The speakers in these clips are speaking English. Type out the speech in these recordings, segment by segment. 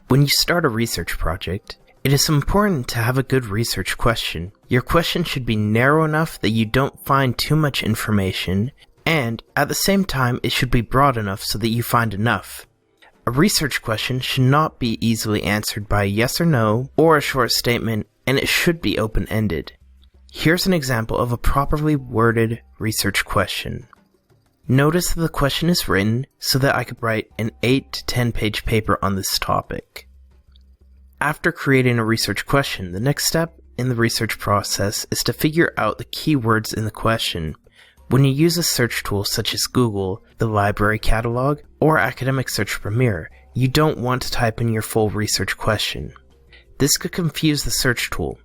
When you start a research project, it is important to have a good research question. Your question should be narrow enough that you don't find too much information, and at the same time it should be broad enough so that you find enough. A research question should not be easily answered by a yes or no or a short statement, and it should be open-ended. Here's an example of a properly worded research question. Notice that the question is written so that I could write an 8 to 10 page paper on this topic. After creating a research question, the next step in the research process is to figure out the keywords in the question. When you use a search tool such as Google, the library catalog, or Academic Search Premier, you don't want to type in your full research question. This could confuse the search tool.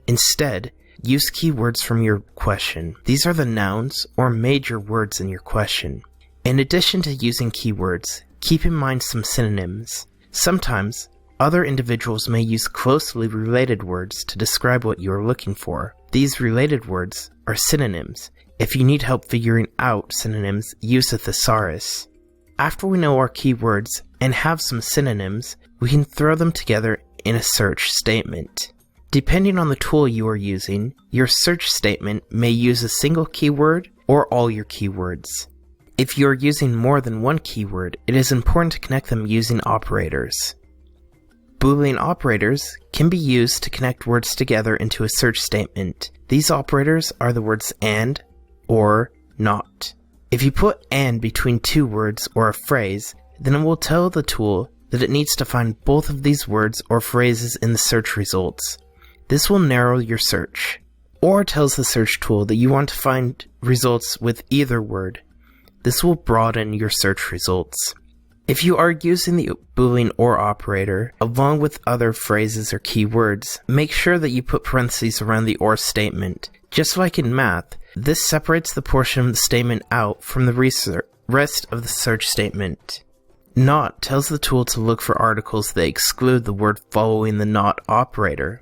Instead, use keywords from your question. These are the nouns or major words in your question. In addition to using keywords, keep in mind some synonyms. Sometimes, other individuals may use closely related words to describe what you are looking for. These related words are synonyms. If you need help figuring out synonyms, use a thesaurus. After we know our keywords and have some synonyms, we can throw them together in a search statement. Depending on the tool you are using, your search statement may use a single keyword or all your keywords. If you are using more than one keyword, it is important to connect them using operators. Boolean operators can be used to connect words together into a search statement. These operators are the words and, or, not. If you put and between two words or a phrase, then it will tell the tool that it needs to find both of these words or phrases in the search results. This will narrow your search. Or tells the search tool that you want to find results with either word. This will broaden your search results. If you are using the Boolean OR operator, along with other phrases or keywords, make sure that you put parentheses around the OR statement. Just like in math, this separates the portion of the statement out from the rest of the search statement. Not tells the tool to look for articles that exclude the word following the not operator.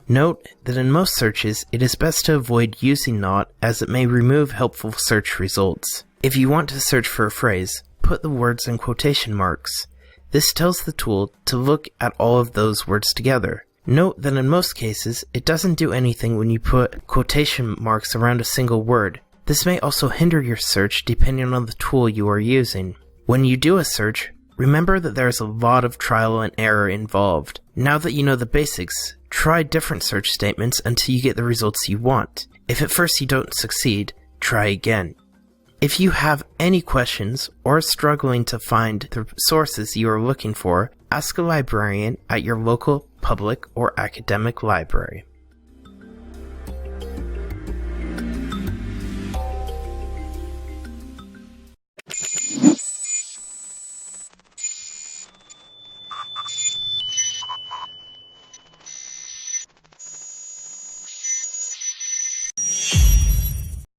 Note that in most searches, it is best to avoid using not as it may remove helpful search results. If you want to search for a phrase, put the words in quotation marks. This tells the tool to look at all of those words together. Note that in most cases, it doesn't do anything when you put quotation marks around a single word. This may also hinder your search depending on the tool you are using. When you do a search, remember that there is a lot of trial and error involved. Now that you know the basics, try different search statements until you get the results you want. If at first you don't succeed, try again. If you have any questions or are struggling to find the sources you are looking for, ask a librarian at your local public or academic library.